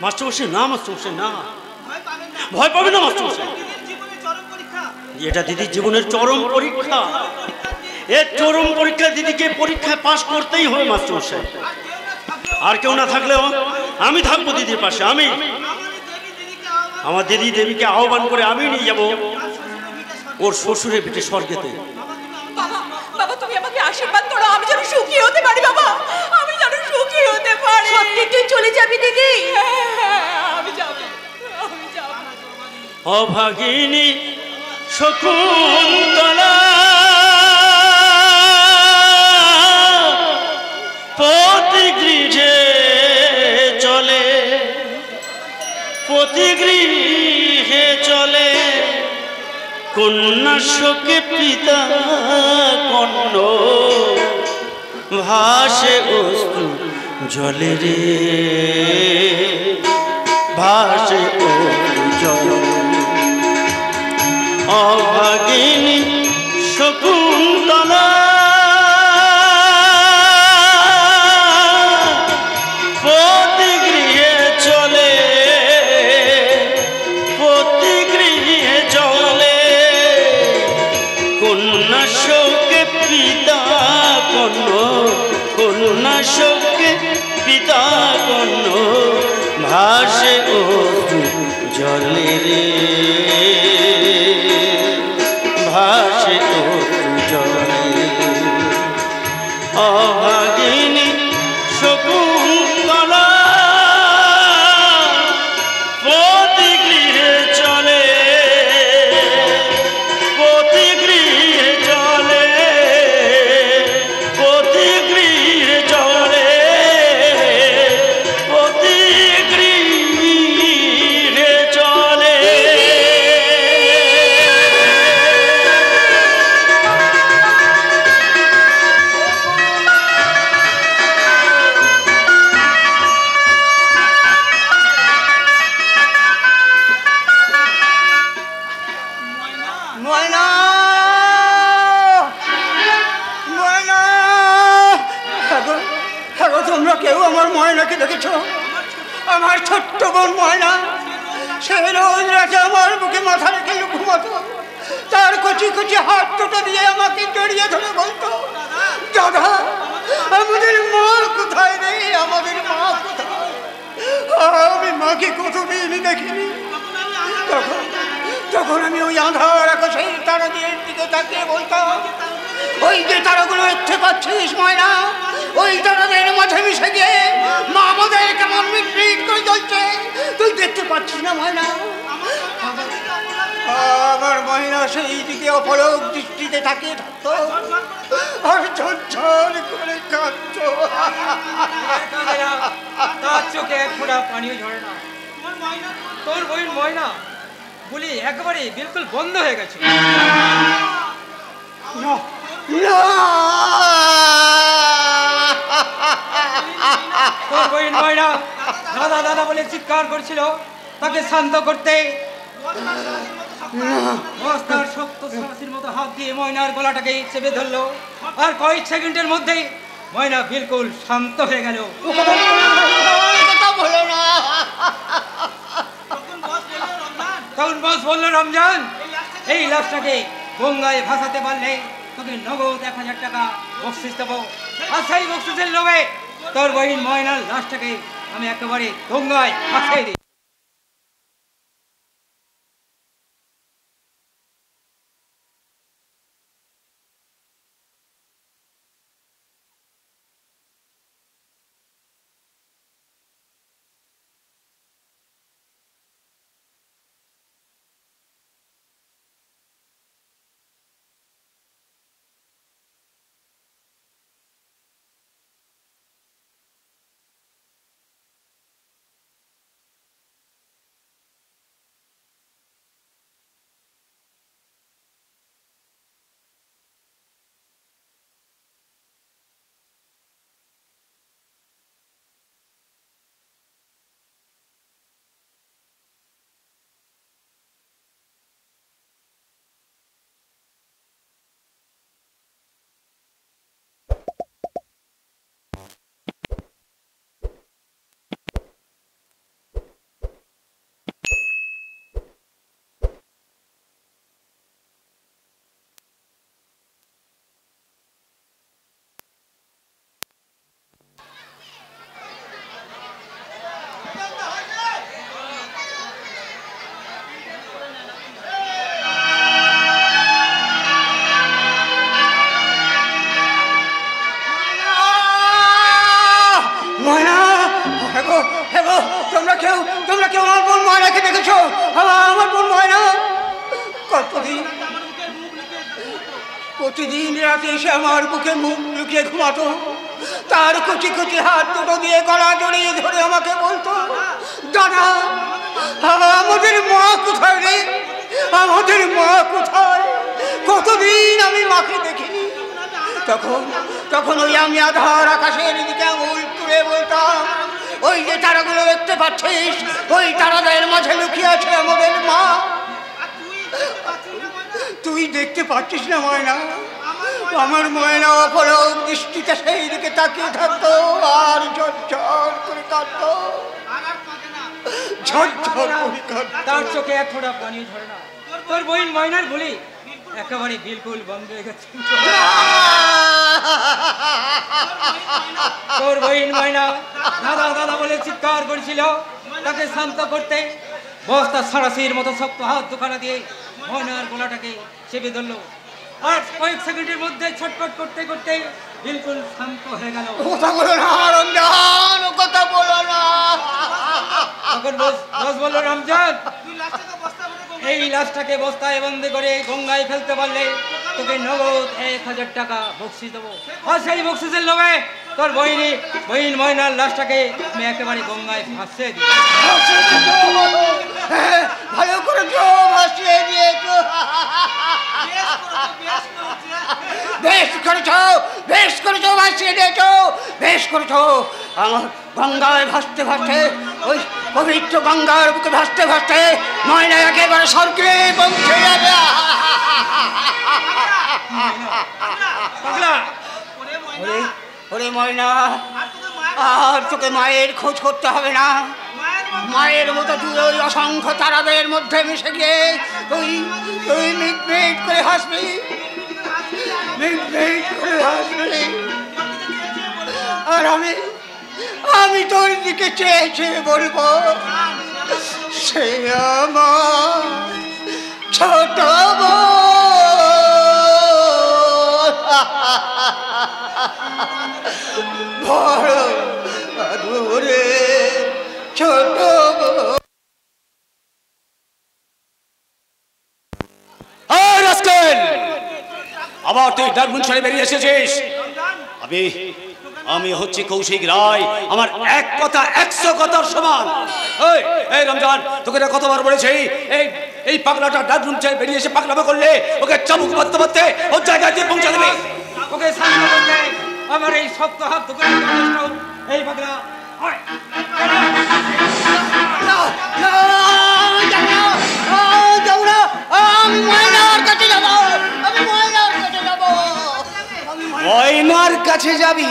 মাস্টারমশাই না, মাস্টারমশাই না, ভয় পাবে না মাস্টারমশাই। এটা দিদির জীবনের চরম পরীক্ষা। এর চরম পরীক্ষা দিদিকে পরীক্ষায় পাশ করতেই হবে মাস্টারমশাই। আর কেউ না থাকলেও আমি থাকবো দিদির পাশে। আমি আমার দেবীকে আহ্বান করে আমি নিয়ে যাব ওর শ্বশুরের ভিটে স্বর্গেতে। বাবা বাবা তুমি আমাকে আশীর্বাদ করো, আমি যেন সুখী হতে পারি বাবা, আমি যেন সুখী হতে পারি। সত্যি তুই চলে যাবি দিদি? আমি যাবো, আমি যাবো। অভাগিনী শকুন্তলা পতি গৃহে কন্যা শোকে পিতা কন্ন ভাসে অশ্রু জলে রে, ভাসে অশ্রু জলে। অভাগিনী শকুন্তলা প্রতি গৃহে চলে, প্রতি গৃহে চলে। কন্যা শোকে পিতা কন্ন, কন্যা শোকে পিতা কন্ন ভাসে অশ্রু জলে রে, ভাসে অশ্রু জলে। অভাগিনী শকুন্তলা প্রতি গৃহে চলে, প্রতি গৃহে চলে, প্রতি গৃহে চলে, প্রতি গৃহে চলে। ময়না, ময়না, হ্যাঁ তোমরা কেউ আমার ময়নাকে দেখেছো? আমার ছোট্ট বোন ময়না, সে রোজ রাতে আমার বুকে মাথা রেখে ঘুমাতো। তার কচি কচি হাত দুটো দিয়ে আমাকে জড়িয়ে ধরে বলতো, দাদা আমাদের মা কোথায় রে, আমাদের মা কোথায়? আমি মাকে কতদিন দেখিনি। তখন তখন আমি ওই আঁধার আকাশের তারাদের দিকে তাকিয়ে বলতাম, ওই যে তারাগুলো দেখতে পাচ্ছিস ময়না, ওই তারাদের মাঝে মিশে গিয়ে মা আমাদের কেমন মিটমিট করে জ্বলছে, তুই দেখতে পাচ্ছিস না ময়না? আমার ময়না সেই দিকে অপলক দৃষ্টিতে তাকিয়ে থাকতো আর ঝরঝর করে কাঁদতো। তার চোখে এক ফোঁটা পানিও ঝরে না। তোর বইন ময়না বলি একেবারে বিলকুল বন্ধ হয়ে গেছে। তোর বইন ময়না দাদা দাদা বলে চিৎকার করছিল, তাকে শান্ত করতে বস্তার শক্ত শ্বাসের মতো হাত দিয়ে ময়নার গলাটাকে চেপে ধরলো, আর কয়েক সেকেন্ডের মধ্যেই ময়না বিলকুল শান্ত হয়ে গেল। তখন বস বলল, রমজান এই লাশটাকে গঙ্গায় ভাসাতে পারলে তোকে নগদ 1000 টাকা বকশিস দেবো। আর সেই বকশিসের লোভে তোর বহিন ময়নার লাশটাকে আমি একেবারে গঙ্গায় ভাসিয়ে দিই। তোমরা কেউ আমার বোন ময়নাকে দেখেছো? আমার বোন ময়না প্রতিদিন রাতে এসে আমার বুকে মুখ লুকিয়ে ঘুমাতো। তার কচি কচি হাত দুটো দিয়ে গলা জড়িয়ে ধরে আমাকে বলতো, দাদা আমাদের মা কোথায় রে, আমাদের মা কোথায়? কতদিন আমি মাকে দেখিনি। তখন তখন ওই আমি আধার আকাশের দিকে আঙুল তুলে বলতাম, ওই যে তারাগুলো দেখতে পাচ্ছিস, ওই তারাদের মাঝে লুকিয়ে আছে আমাদের মা। তুই দেখতে পাচ্ছিস না ময়না? আমার ময়না অপলক দৃষ্টিতে সেই দিকে তাকিয়ে থাকতো আর ঝরঝর করে কাঁদতো, ঝরঝর করে কাঁদতো। তার চোখে এক ফোঁটা পানি ধরে না। তোর বইন ময়নার বলি একেবারে বিলকুল বন্ধ হয়ে গেছে। তোর বইন ময়না দাদা দাদা বলে চিৎকার করেছিল, তাকে শান্ত করতে বস্তা সারাশির মতো শক্ত হাত দুখানা দিয়ে ময়নার গলাটাকে চেপে ধরলো, আর কয়েক সেকেন্ডের মধ্যে ছটফট করতে করতে বিলকুল শান্ত হয়ে গেল। কথা বলো না রমজান, কথা বলো না। তখন বস বললো, রমজান এই লাশটাকে বস্তায় বন্দি করে গঙ্গায় ফেলতে পারলে তোকে নগদ 1000 টাকা বকশিস দেবো। আর সেই বকশিসের লোভে তোর বইন ময়নার লাশটাকে আমি একেবারে গঙ্গায় ভাসিয়ে দিই। ভালো করেছো, ভাসিয়ে দিয়েছো। বেশ করেছো, বেশ করেছো, ভাসিয়ে দিয়েছো, বেশ করেছো। আমার গঙ্গায় ভাসতে ভাসতে, ওই পবিত্র গঙ্গার বুকে ভাসতে ভাসতে ময়না একেবারে স্বর্গে পৌঁছে যাবে। ওরে ময়না, আর তোকে মায়ের খোঁজ করতে হবে না। মায়ের মতো তুই ওই অসংখ্য তারাদের মধ্যে মিশে গিয়ে তুই তুই মিট মিট করে হাসবি, মিট মিট করে হাসবি। আর আমি তোর দিকে চেয়ে চেয়ে বলবো, সে আমার ছোট বড় আদুরে ছোট। আবার তুই ডাকবুন ছেড়ে বেরিয়ে এসেছিস। আমি হচ্ছি কৌশিক রায়, আমার এক কথা 100 কথার সমান। এই রমজান, তোকে কতবার বলেছি এই পাগলাটা ডাকবুন ছেড়ে বেরিয়ে এসে পাগলামো করলে ওকে চাবুক মারতে মারতে ওর জায়গায় দিয়ে পৌঁছে দেবে। ওকে শান্ত করতে আমার এই শক্ত হাত তোকে এই পাগলা ময়নার কাছে যাবি?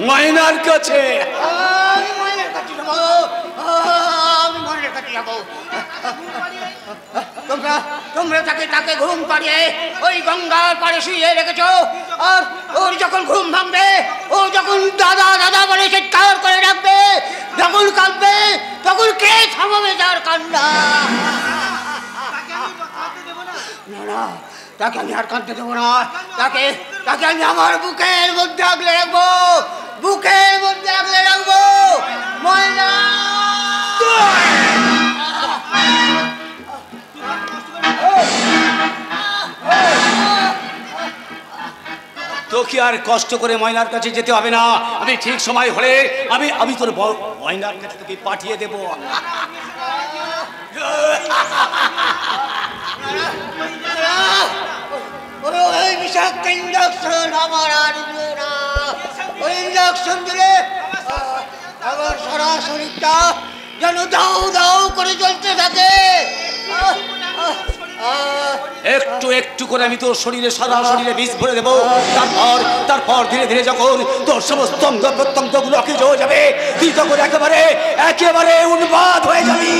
ময়নার কাছে তোমরা তাকে ঘুম পাড়িয়ে ওই গঙ্গার পাড়ে শুয়ে রেখেছো। আর ওর যখন ঘুম ভাঙবে, ও যখন দাদা দাদা বলে চিৎকার করে ডাকবে, যখন কাঁদবে, তখন কে থামাবে তার কান্না? না, তাকে আমি আর কাঁদতে দেবো না। তাকে আমি আমার বুকের মধ্যে আগলে রাখবো, বুকের মধ্যে আগলে রাখবো। ময়না তোকে আর কষ্ট করে ময়নার কাছে যেতে হবে না। আমি ঠিক সময় হলে আমি তোর ময়নার কাছে তোকে পাঠিয়ে দেবো। ওই বিষাক্ত ইঞ্জেকশন আমার আর না। ওই ইঞ্জেকশন দিলে আমার সারা শরীরটা যেন দাউ দাউ করে জ্বলতে থাকে। একটু একটু করে আমি তোর সারা শরীরে বিষ ভরে দেবো। তারপর ধীরে ধীরে যখন তোর সমস্ত অঙ্গ প্রত্যঙ্গ গুলো অকেজ হয়ে যাবে, তুই তখন একেবারে উন্মাদ হয়ে যাবি।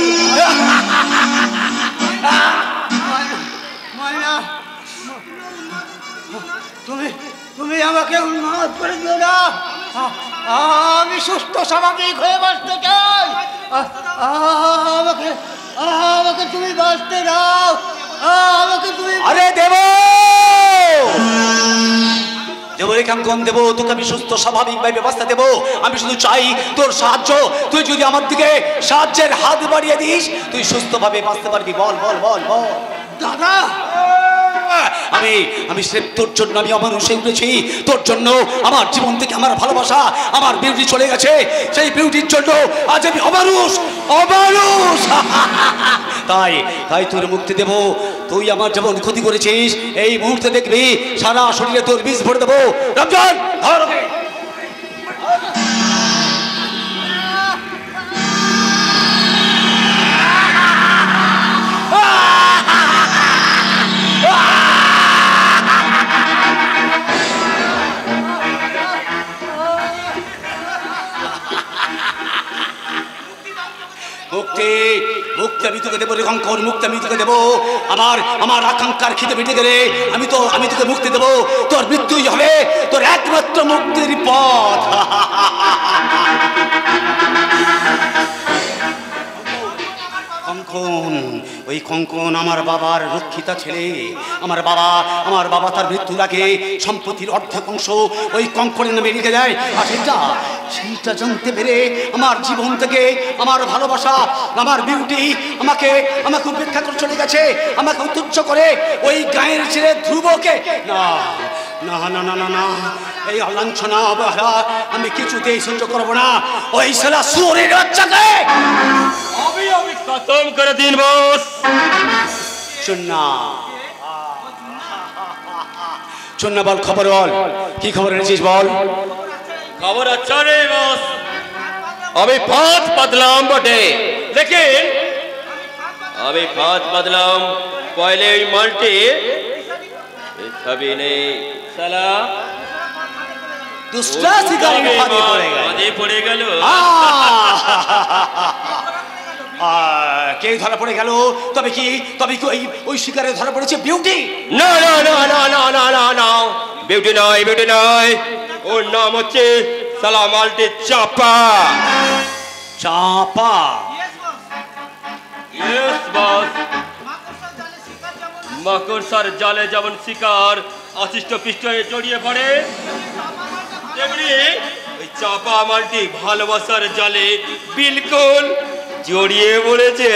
তুমি আমাকে উন্মাদ করে দিও না। আমি সুস্থ স্বাভাবিক হয়ে বাঁচতে চাই। আমাকে তুমি বাঁচতে দাও। আমাকে তুমি আরে দেবরেখাঙ্কন দেব, তোকে আমি সুস্থ স্বাভাবিকভাবে বাঁচতে দেবো। আমি শুধু চাই তোর সাহায্য। তুই যদি আমার দিকে সাহায্যের হাত বাড়িয়ে দিস, তুই সুস্থভাবে বাঁচতে পারবি। বল বল বল বল। দাদা, আমি স্রেফ তোর জন্য আমি অমানুষে উঠেছি। তোর জন্য আমার জীবন থেকে আমার ভালোবাসা, আমার বিউটি চলে গেছে। সেই বিউটির জন্য আজ আমি অমানুষ। তাই তাই তোর মুক্তি দেব। তুই আমার যেমন ক্ষতি করেছিস, এই মুহূর্তে দেখবি সারা শরীরে তোর বিষ ভরে দেবো। রমজান ধর ওকে। মুক্তি মুক্তি আমি তোকে দেবো রে কঙ্কর, মুক্তি আমি তোকে দেবো। আমার আকাঙ্ক্ষার খিদে মিটে গেলে আমি তোকে মুক্তি দেবো। তোর মৃত্যুই হবে তোর একমাত্র মুক্তির পথ। কঙ্কন, ওই কঙ্কন আমার বাবার রক্ষিতা ছেলে। আমার বাবা তার মৃত্যুর আগে সম্পত্তির অর্ধেক অংশ ওই কঙ্কনের নামে লিখে দেয়। আর সেইটা জানতে পেরে আমার জীবন থেকে আমার ভালোবাসা, আমার বিউটি আমাকে উপেক্ষা করে চলে গেছে, আমাকে তুচ্ছ করে ওই গায়ের ছেলে ধ্রুবকে। না না না না না না, এই অলাঞ্ছনা অবহেলা আমি কিছুতেই সহ্য করবো না। ওই শালা সুরের বাচ্চাকে আমি খতম করে দিন বস। চন্না বল, খবর বল, কি খবর এনেছিস বল। খবর अच्छा नहीं बॉस, अभी फात बदलाम बटे, लेकिन अभी फात बदलाम पहले ही मल्टी सभी ने साला दूसरा शिकारी पड़ेगा लो। কে ধরা পড়ে গেল? তবে কি ওই শিকারে ধরা পড়েছে বিউটি? না না না না না না না না, বিউটি নয়, ওর নাম হচ্ছে সালা মাল্টি চাপা। Yes boss. মাকড়সার জালে যেমন শিকার অশিষ্ট পৃষ্ঠ জড়িয়ে পড়ে, তেমনি ওই চাপা মাল্টি ভালোবাসার জালে বিলকুল জড়িয়ে পড়েছে।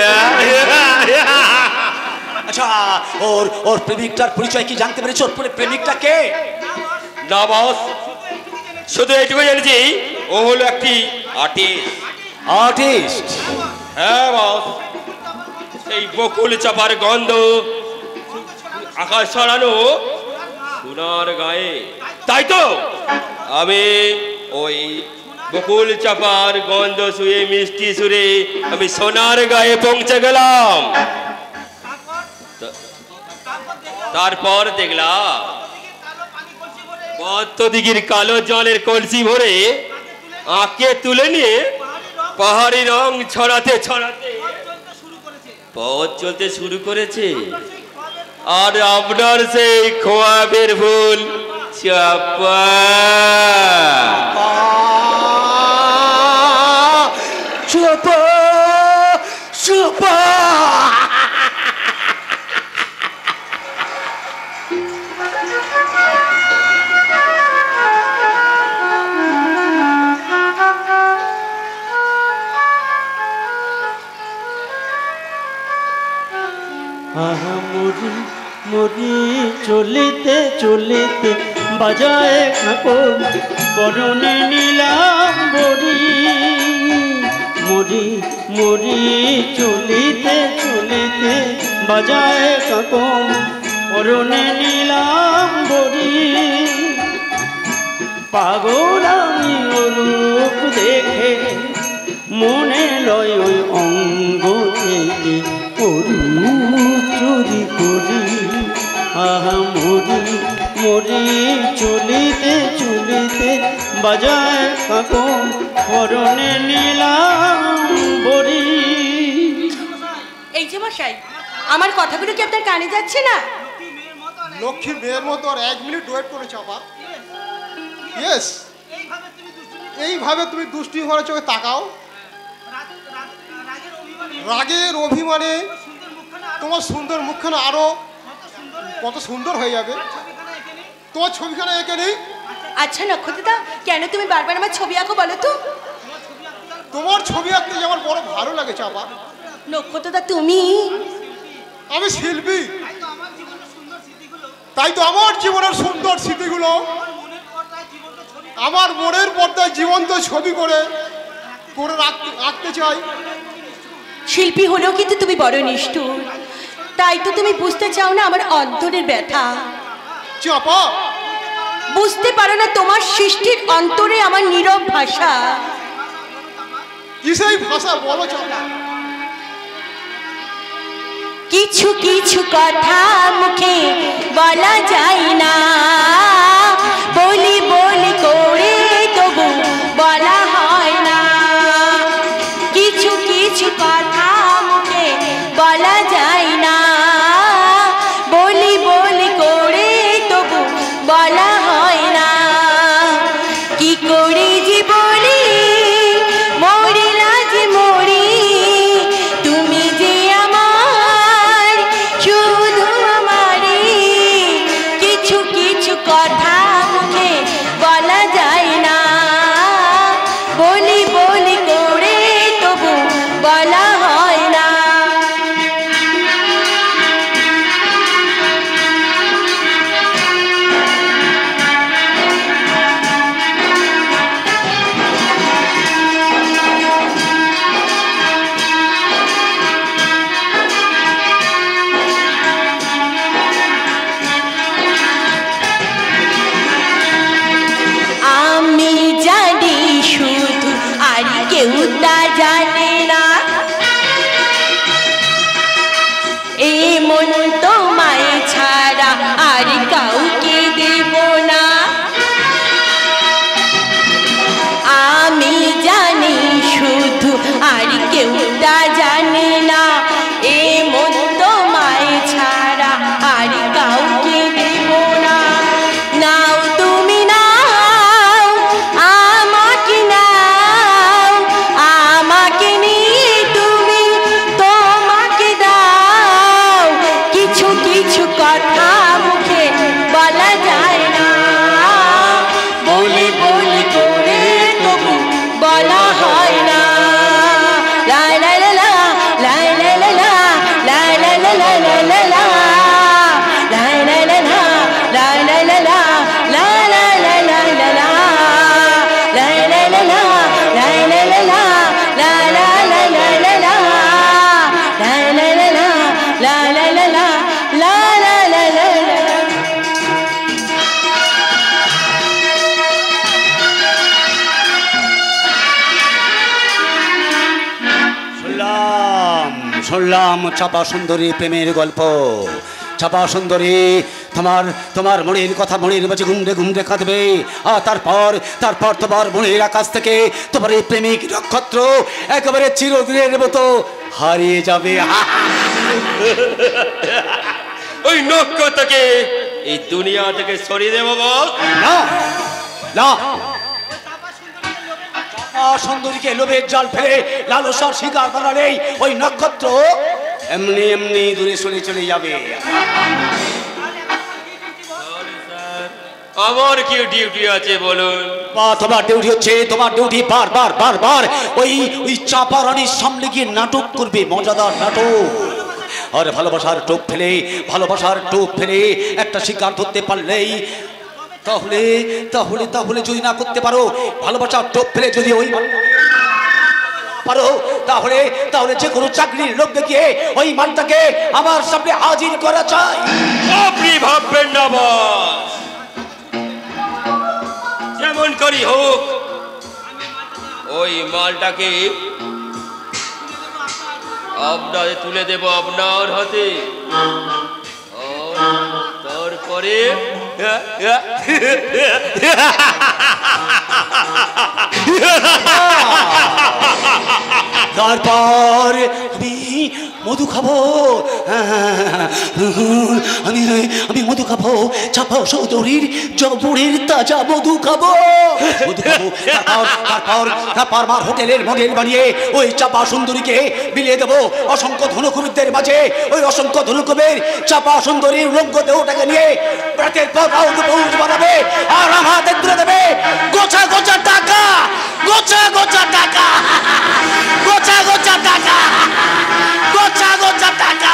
আচ্ছা, ওর প্রেমিকটার পরিচয় কি জানতে পেরেছ? ওর প্রেমিকটা কে? না বস, শুধু এইটুকু জানছি ও হলো একটি আর্টিস্ট। হ্যাঁ বস, এই বকুল চাপার গন্ধ আকাশ ছড়ানো সোনার গায়ে। তাই তো আমি ওই বকুল চাপার গন্ধ শুয়ে মিষ্টি সুরে আমি সোনার গায়ে পৌঁছে গেলাম। তারপর দেখলাম পদ্মদিঘির কালো জলের কলসি ভরে আঁকে তুলে নিয়ে পাহাড়ি রং ছড়াতে ছড়াতে পথ চলতে শুরু করেছে। আর আপনার সেই খোয়াবের ফুল চাপা চাপা চাপা। মরি চলিতে চলিতে বাজায় কাপড় বরণে নিলাম বরি। মরি চলিতে চলিতে বাজায় কাপড় বরণে নিলাম বরি। পাগল আমি রূপ দেখে মনে লয় ওই অঙ্গ থেকে চুরি করি। আহা মরি চলিতে চলিতে বাজায় কাকন হরণে নিলাম বরি। এই যে মশাই, আমার কথাগুলো কি আপনার কানে যাচ্ছে না? লক্ষ্মী মেয়ের মতো আর 1 মিনিট ওয়েট করে চাপা। ইয়েস, এইভাবে তুমি দুষ্টি ভরা চোখে তাকাও। রাগের অভিমানে তোমার সুন্দর মুখখানা আরো কত সুন্দর হয়ে যাবে। তোমার ছবিখানা এঁকে নেই? আচ্ছা নক্ষত্রদা, কেন তুমি বারবার আমার ছবি আঁকো বলো তো? তোমার ছবি আঁকতে আমার বড় ভালো লাগে চাপা। নক্ষত্রদা তুমি? আমি শিল্পী, তাই তো আমার জীবনের সুন্দর স্মৃতিগুলো আমার মনের পর্দায় জীবন্ত ছবি করে আঁকতে চাই। শিল্পী হলেও কিন্তু তুমি বড় নিষ্ঠুর। তাই তো তুমি বুঝতে চাও না আমার অন্তরের ব্যথা। চাপা, বুঝতে পারো না তোমার সৃষ্টির অন্তরে আমার নীরব ভাষা। কি সেই ভাষা বলো চাপা? কিছু কিছু কথা মুখে বলা যায় না, বলি বলি করে তবু বলা হয় না। কিছু কিছু কথা মুখে বলা যায় না, বলি বলি করে তবু বলা হয় না। কি করে যে বলি মরি লাজে মরি, তুমি যে আমার শুধু আমারই। কিছু কিছু কথা মুখে বলা যায় না, বলি বলি করে তবু বলা হয় না। আমি জানি শুধু, আর কেউ তা জানে না। এই মন তোমায় ছাড়া আর কাউকে দেব না। আমি জানি শুধু, আর কেউ তা জানে না। এই মন তোমায় ছাড়া আর কাউকে দেব না। নাও তুমি নাও, আমাকে নাও, আমাকে নিয়ে তুমি তোমাকে দাও। কিছু কিছু কথা মুখে বলা যায় না, বলি বলি করে তবু বলা হয় না। লা লা লা লা, লা লা লা লা, লা লা লা লা লা লা লা, লা লা লা লা, লা লা লা লা, লা লা লা লা লা লা, লা লা লা লা, লা লা লা লা, লা লা লা লা লা লা, লা লা লা লা, লা লা লা লা, লা লা লা লা লা। শুনলাম শুনলাম চাপা সুন্দরী প্রেমের গল্প। চাপা সুন্দরী তোমার তোমার মনের কথা মনের মাঝে গুমড়ে গুমড়ে কাঁদবে। আর তারপর তারপর তোমার মনের আকাশ থেকে তোমার এই প্রেমিক নক্ষত্র একেবারে চিরদিনের মতো হারিয়ে যাবে। ওই নক্ষত্রকে এই দুনিয়া থেকে সরিয়ে দেবো বল? না না, সুন্দরীকে লোভের জাল ফেলে লালসার শিকার বানালেই ওই নক্ষত্র এমনি এমনি দূরে সরে চলে যাবে। আমার কি ডিউটি আছে বলুন? তোমার ডিউটি হচ্ছে, তোমার ডিউটি বারবার বারবার ওই ওই চাপা রানীর সামনে গিয়ে নাটক করবে, মজাদার নাটক। আর ভালোবাসার টোপ ফেলে, ভালোবাসার টোপ ফেলে একটা শিকার ধরতে পারলেই, তাহলে তাহলে তাহলে যদি না করতে পারো, ভালোবাসার টোপ ফেলে যদি ওই পারো, তাহলে তাহলে যে কোনো চাকরির লোক দেখিয়ে ওই মানটাকে আমার সামনে হাজির করা চাই। আপনি ভাববেন না বস, যেমন করি হোক ওই মালটাকে আপনাদের তুলে দেব আপনার হাতে। তারপরে তারপর আমি মধু খাবো, আমি আমি মধু খাবো, চাপা সৌদরীর জবরের তাজা মধু খাবো, মধু খাবো। তারপর তারপর আমার হোটেলের মডেল বানিয়ে ওই চাপা সুন্দরীকে বিলিয়ে দেবো অসংখ্য ধনুকুবের মাঝে। ওই অসংখ্য ধনুকুবের চাপা সুন্দরীর রঙ্গ দেহটাকে নিয়ে রাতের পর রাত পৌঁছ বানাবে আর আমার হাতে তুলে দেবে গোছা গোছা টাকা, গোছা গোছা টাকা, গোছা গোছা টাকা, গোছা গোছা টাকা।